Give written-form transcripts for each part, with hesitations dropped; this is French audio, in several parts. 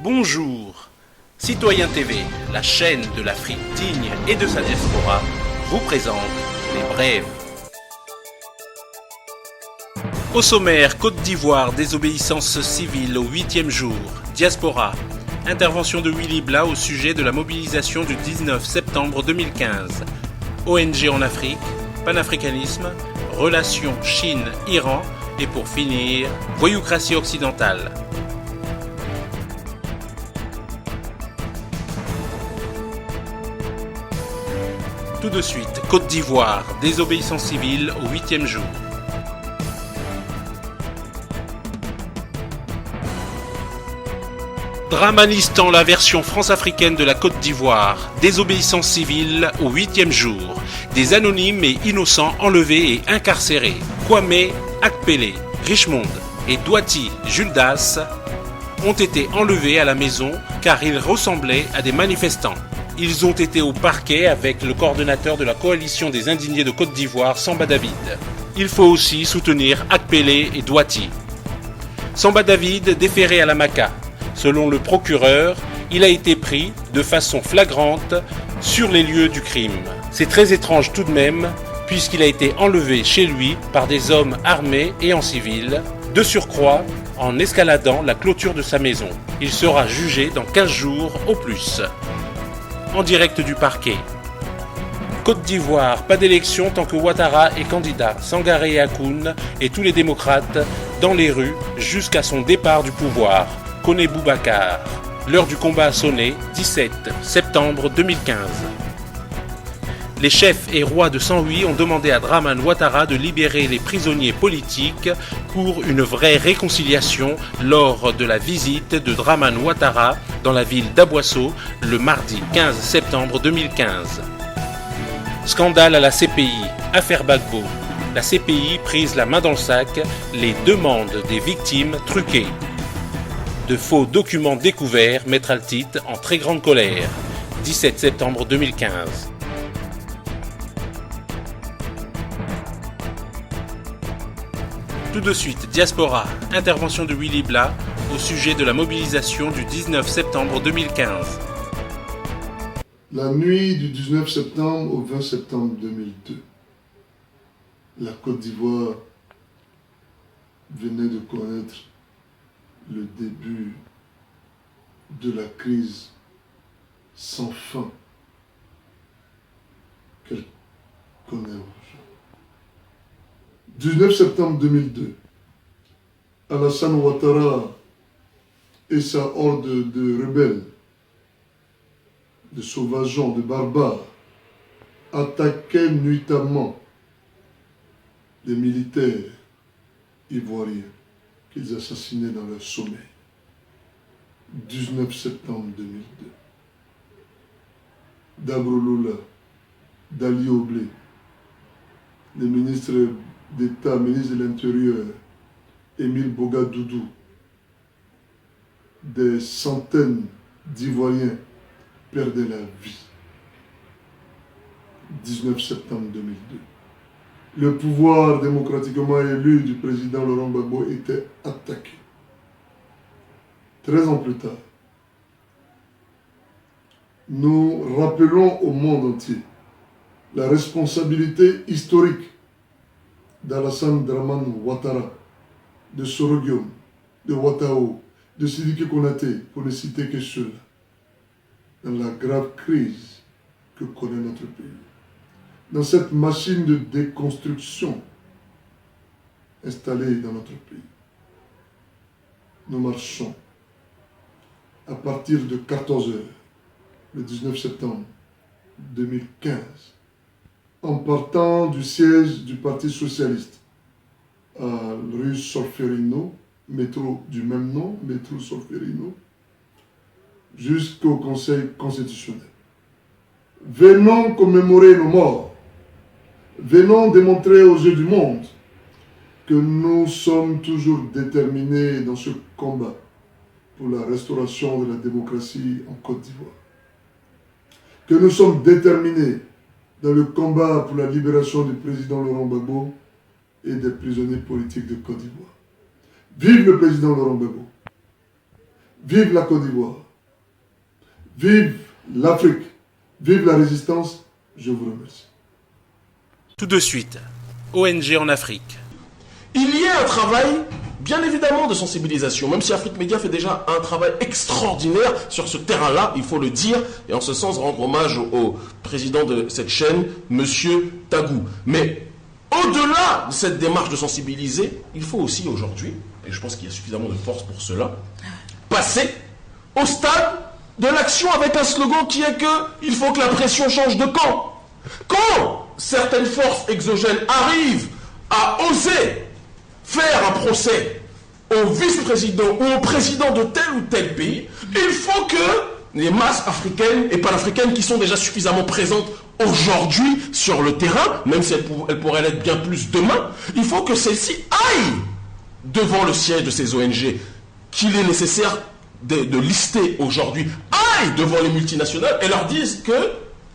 Bonjour, Citoyen TV, la chaîne de l'Afrique digne et de sa diaspora, vous présente les brèves. Au sommaire, Côte d'Ivoire, désobéissance civile au 8e jour, diaspora, intervention de Willy Blah au sujet de la mobilisation du 19 septembre 2015, ONG en Afrique, panafricanisme, relations Chine-Iran et pour finir, voyoucratie occidentale. Tout de suite, Côte d'Ivoire, désobéissance civile au 8e jour. Dramanistan, la version france-africaine de la Côte d'Ivoire, désobéissance civile au 8e jour. Des anonymes et innocents enlevés et incarcérés. Kwame Akpele, Richmond et Douati Juldas ont été enlevés à la maison car ils ressemblaient à des manifestants. Ils ont été au parquet avec le coordonnateur de la coalition des indignés de Côte d'Ivoire, Samba David. Il faut aussi soutenir Akpele et Douati. Samba David déféré à la Maka. Selon le procureur, il a été pris de façon flagrante sur les lieux du crime. C'est très étrange tout de même, puisqu'il a été enlevé chez lui par des hommes armés et en civil, de surcroît en escaladant la clôture de sa maison. Il sera jugé dans 15 jours au plus. En direct du parquet. Côte d'Ivoire, pas d'élection tant que Ouattara est candidat. Sangaré Akoun et tous les démocrates dans les rues jusqu'à son départ du pouvoir. Koné Boubacar. L'heure du combat a sonné, 17 septembre 2015. Les chefs et rois de 108 ont demandé à Dramane Ouattara de libérer les prisonniers politiques pour une vraie réconciliation lors de la visite de Dramane Ouattara dans la ville d'Aboisseau le mardi 15 septembre 2015. Scandale à la CPI, affaire Gbagbo. La CPI prise la main dans le sac, les demandes des victimes truquées. De faux documents découverts mettent Altit en très grande colère. 17 septembre 2015. Tout de suite, Diaspora, intervention de Willy Blah au sujet de la mobilisation du 19 septembre 2015. La nuit du 19 septembre au 20 septembre 2002, la Côte d'Ivoire venait de connaître le début de la crise sans fin qu'elle connaît aujourd'hui. 19 septembre 2002, Alassane Ouattara et sa horde de rebelles, de sauvageons, de barbares, attaquaient nuitamment les militaires ivoiriens qu'ils assassinaient dans leur sommeil. 19 septembre 2002. Dabro Lola, Dali Oblé, les ministres d'État, ministre de l'Intérieur, Émile Bogadoudou, des centaines d'Ivoiriens perdaient la vie. 19 septembre 2002. Le pouvoir démocratiquement élu du président Laurent Gbagbo était attaqué. 13 ans plus tard, nous rappelons au monde entier la responsabilité historique d'Alassane Dramane Ouattara, de Soro Guillaume, de Ouattao, de Sidiki Konaté, pour ne citer que ceux-là, dans la grave crise que connaît notre pays. Dans cette machine de déconstruction installée dans notre pays, nous marchons à partir de 14 h, le 19 septembre 2015, en partant du siège du Parti Socialiste à rue Solferino, métro du même nom, métro Solferino, jusqu'au Conseil constitutionnel. Venons commémorer nos morts. Venons démontrer aux yeux du monde que nous sommes toujours déterminés dans ce combat pour la restauration de la démocratie en Côte d'Ivoire. Que nous sommes déterminés dans le combat pour la libération du président Laurent Gbagbo et des prisonniers politiques de Côte d'Ivoire. Vive le président Laurent Gbagbo! Vive la Côte d'Ivoire. Vive l'Afrique. Vive la résistance. Je vous remercie. Tout de suite, ONG en Afrique. Il y a un travail, bien évidemment, de sensibilisation, même si Afrique Média fait déjà un travail extraordinaire sur ce terrain-là, il faut le dire, et en ce sens rendre hommage au président de cette chaîne, Monsieur Tagou. Mais au-delà de cette démarche de sensibiliser, il faut aussi aujourd'hui, et je pense qu'il y a suffisamment de force pour cela, passer au stade de l'action avec un slogan qui est que il faut que la pression change de camp. Quand certaines forces exogènes arrivent à oser faire un procès au vice-président ou au président de tel ou tel pays, il faut que les masses africaines et panafricaines qui sont déjà suffisamment présentes aujourd'hui sur le terrain, même si elles pourraient l'être bien plus demain, il faut que celles-ci aillent devant le siège de ces ONG qu'il est nécessaire de lister aujourd'hui, aillent devant les multinationales et leur disent que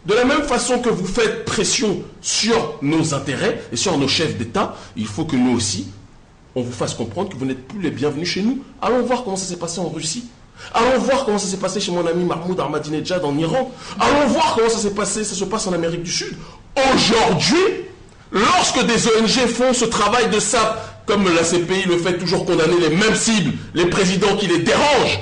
de la même façon que vous faites pression sur nos intérêts et sur nos chefs d'État, il faut que nous aussi, on vous fasse comprendre que vous n'êtes plus les bienvenus chez nous. Allons voir comment ça s'est passé en Russie. Allons voir comment ça s'est passé chez mon ami Mahmoud Ahmadinejad en Iran. Allons voir comment ça se passe en Amérique du Sud. Aujourd'hui, lorsque des ONG font ce travail de sape, comme la CPI le fait toujours condamner les mêmes cibles, les présidents qui les dérangent,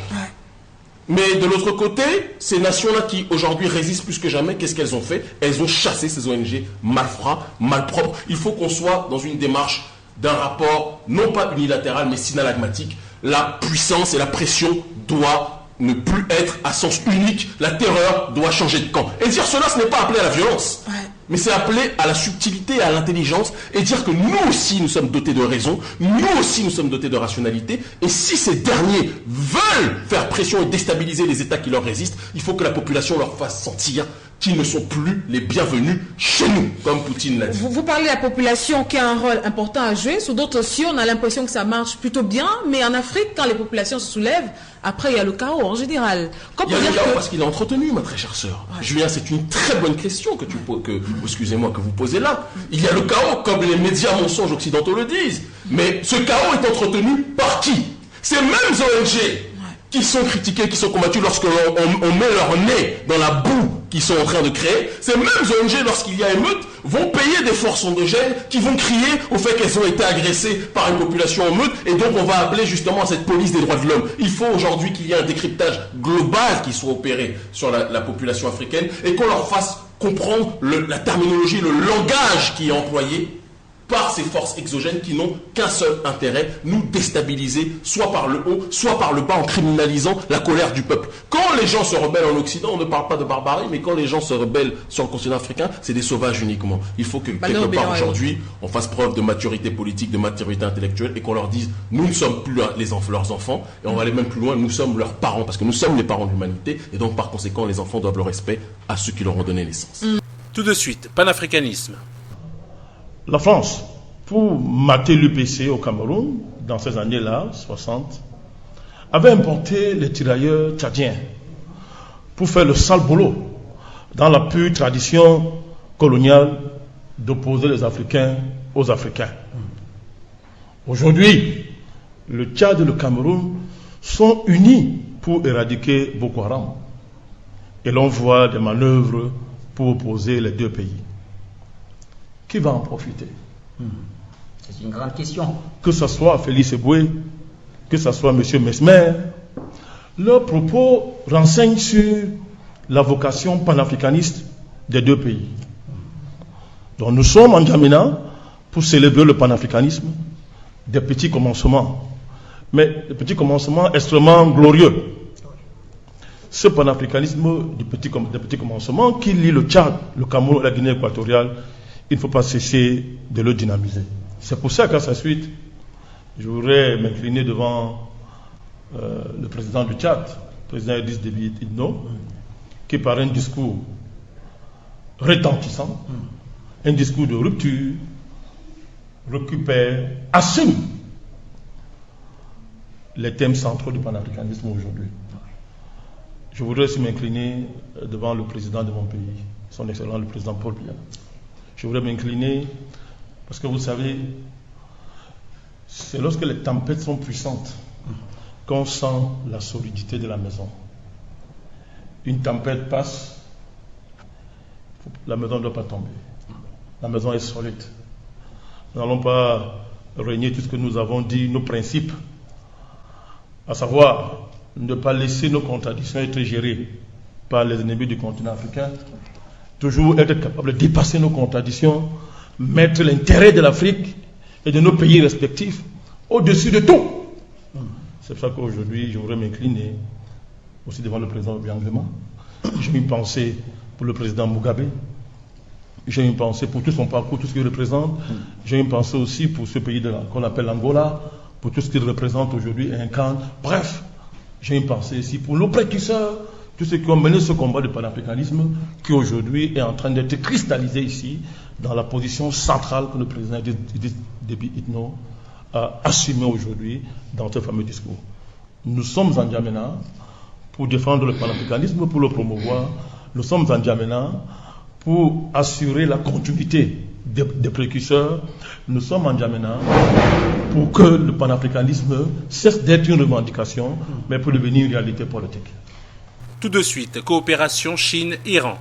mais de l'autre côté, ces nations-là qui aujourd'hui résistent plus que jamais, qu'est-ce qu'elles ont fait? Elles ont chassé ces ONG malfrats, malpropres. Il faut qu'on soit dans une démarche d'un rapport, non pas unilatéral, mais synalagmatique. La puissance et la pression doivent ne plus être à sens unique. La terreur doit changer de camp. Et dire cela, ce n'est pas appeler à la violence, mais c'est appeler à la subtilité et à l'intelligence et dire que nous aussi, nous sommes dotés de raison, nous aussi, nous sommes dotés de rationalité. Et si ces derniers veulent faire pression et déstabiliser les États qui leur résistent, il faut que la population leur fasse sentir qu'ils ne sont plus les bienvenus chez nous, comme Poutine l'a dit. Vous parlez de la population qui a un rôle important à jouer. Sur d'autres cieux, on a l'impression que ça marche plutôt bien. Mais en Afrique, quand les populations se soulèvent, après, il y a le chaos en général. Il y a le chaos parce qu'il est entretenu, ma très chère sœur. Ouais. Julien, c'est une très bonne question que vous posez là. Il y a le chaos, comme les médias mensonges occidentaux le disent. Mais ce chaos est entretenu par qui? Ces mêmes ONG qui sont critiquées, qui sont combattues lorsque l'on met leur nez dans la boue qu'ils sont en train de créer. Ces mêmes ONG, lorsqu'il y a émeute, vont payer des forces endogènes qui vont crier au fait qu'elles ont été agressées par une population en meute, et donc on va appeler justement à cette police des droits de l'homme. Il faut aujourd'hui qu'il y ait un décryptage global qui soit opéré sur la population africaine et qu'on leur fasse comprendre la terminologie, le langage qui est employé par ces forces exogènes qui n'ont qu'un seul intérêt, nous déstabiliser, soit par le haut, soit par le bas, en criminalisant la colère du peuple. Quand les gens se rebellent en Occident, on ne parle pas de barbarie, mais quand les gens se rebellent sur le continent africain, c'est des sauvages uniquement. Il faut que quelque part aujourd'hui, on fasse preuve de maturité politique, de maturité intellectuelle, et qu'on leur dise, nous ne sommes plus leurs enfants, et on va aller même plus loin, nous sommes leurs parents, parce que nous sommes les parents de l'humanité, et donc par conséquent, les enfants doivent le respect à ceux qui leur ont donné naissance. Tout de suite, panafricanisme. La France, pour mater l'UPC au Cameroun, dans ces années-là, 60, avait importé les tirailleurs tchadiens pour faire le sale boulot dans la pure tradition coloniale d'opposer les Africains aux Africains. Aujourd'hui, le Tchad et le Cameroun sont unis pour éradiquer Boko Haram. Et l'on voit des manœuvres pour opposer les deux pays. Qui va en profiter? C'est une grande question. Que ce soit Félix Eboué, que ce soit M. Mesmer, leurs propos renseignent sur la vocation panafricaniste des deux pays. Donc nous sommes en N'Djamena pour célébrer le panafricanisme des petits commencements, mais des petits commencements extrêmement glorieux. Ce panafricanisme des petits commencements qui lie le Tchad, le Cameroun et la Guinée équatoriale, il ne faut pas cesser de le dynamiser. C'est pour ça qu'à sa suite, je voudrais m'incliner devant le président du Tchad, le président Idriss Déby Itno, qui par un discours retentissant, un discours de rupture, récupère, assume les thèmes centraux du panafricanisme aujourd'hui. Je voudrais aussi m'incliner devant le président de mon pays, son excellent le président Paul Biya. Je voudrais m'incliner parce que vous savez, c'est lorsque les tempêtes sont puissantes qu'on sent la solidité de la maison. Une tempête passe, la maison ne doit pas tomber. La maison est solide. Nous n'allons pas renier tout ce que nous avons dit, nos principes, à savoir ne pas laisser nos contradictions être gérées par les ennemis du continent africain, toujours être capable de dépasser nos contradictions, mettre l'intérêt de l'Afrique et de nos pays respectifs au-dessus de tout. C'est pour ça qu'aujourd'hui, je voudrais m'incliner aussi devant le président Obiangema. J'ai une pensée pour le président Mugabe. J'ai une pensée pour tout son parcours, tout ce qu'il représente. J'ai une pensée aussi pour ce pays qu'on appelle Angola, pour tout ce qu'il représente aujourd'hui et incarne. Bref, j'ai une pensée ici pour nos précurseurs, tous ceux qui ont mené ce combat de panafricanisme, qui aujourd'hui est en train d'être cristallisé ici, dans la position centrale que le président Déby Itno a assumée aujourd'hui dans ce fameux discours. Nous sommes en N'Djamena pour défendre le panafricanisme, pour le promouvoir. Nous sommes en N'Djamena pour assurer la continuité des précurseurs. Nous sommes en N'Djamena pour que le panafricanisme cesse d'être une revendication, mais pour devenir une réalité politique. Tout de suite, coopération Chine-Iran.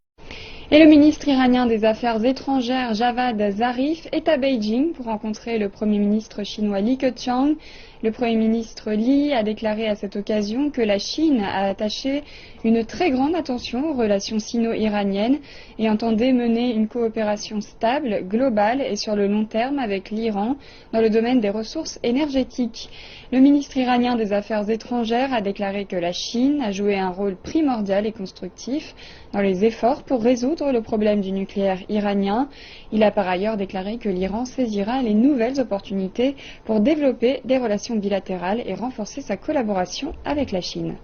Et le ministre iranien des Affaires étrangères Javad Zarif est à Beijing pour rencontrer le Premier ministre chinois Li Keqiang. Le Premier ministre Li a déclaré à cette occasion que la Chine a attaché une très grande attention aux relations sino-iraniennes et entendait mener une coopération stable, globale et sur le long terme avec l'Iran dans le domaine des ressources énergétiques. Le ministre iranien des Affaires étrangères a déclaré que la Chine a joué un rôle primordial et constructif dans les efforts pour résoudre le problème du nucléaire iranien. Il a par ailleurs déclaré que l'Iran saisira les nouvelles opportunités pour développer des relations bilatérales et renforcer sa collaboration avec la Chine.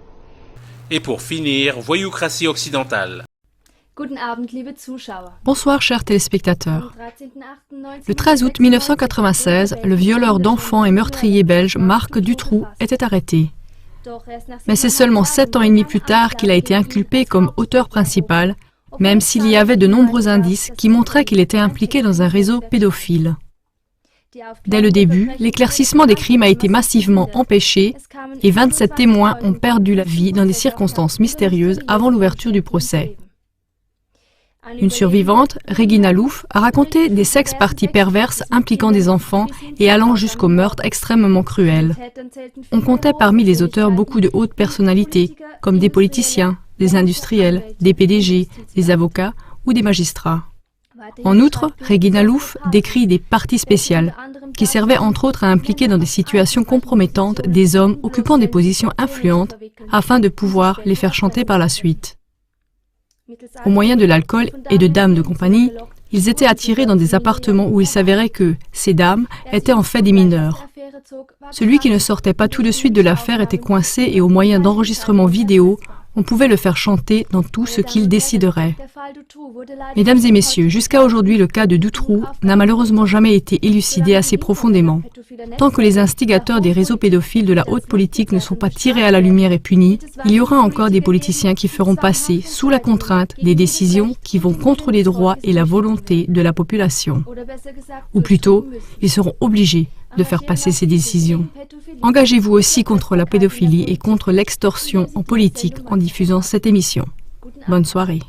Et pour finir, voyoucratie occidentale. Bonsoir chers téléspectateurs. Le 13 août 1996, le violeur d'enfants et meurtrier belge Marc Dutroux était arrêté. Mais c'est seulement 7 ans et demi plus tard qu'il a été inculpé comme auteur principal, même s'il y avait de nombreux indices qui montraient qu'il était impliqué dans un réseau pédophile. Dès le début, l'éclaircissement des crimes a été massivement empêché et 27 témoins ont perdu la vie dans des circonstances mystérieuses avant l'ouverture du procès. Une survivante, Regina Louf, a raconté des sex-parties perverses impliquant des enfants et allant jusqu'au meurtre extrêmement cruel. On comptait parmi les auteurs beaucoup de hautes personnalités, comme des politiciens, des industriels, des PDG, des avocats ou des magistrats. En outre, Regina Louf décrit des parties spéciales, qui servaient entre autres à impliquer dans des situations compromettantes des hommes occupant des positions influentes, afin de pouvoir les faire chanter par la suite. Au moyen de l'alcool et de dames de compagnie, ils étaient attirés dans des appartements où il s'avérait que ces dames étaient en fait des mineurs. Celui qui ne sortait pas tout de suite de l'affaire était coincé et au moyen d'enregistrements vidéo, on pouvait le faire chanter dans tout ce qu'il déciderait. Mesdames et messieurs, jusqu'à aujourd'hui, le cas de Dutroux n'a malheureusement jamais été élucidé assez profondément. Tant que les instigateurs des réseaux pédophiles de la haute politique ne sont pas tirés à la lumière et punis, il y aura encore des politiciens qui feront passer, sous la contrainte, des décisions qui vont contre les droits et la volonté de la population. Ou plutôt, ils seront obligés de faire passer ces décisions. Engagez-vous aussi contre la pédophilie et contre l'extorsion en politique en diffusant cette émission. Bonne soirée.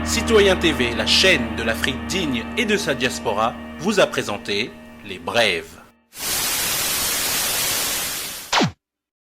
Citoyen TV, la chaîne de l'Afrique digne et de sa diaspora, vous a présenté Les Brèves.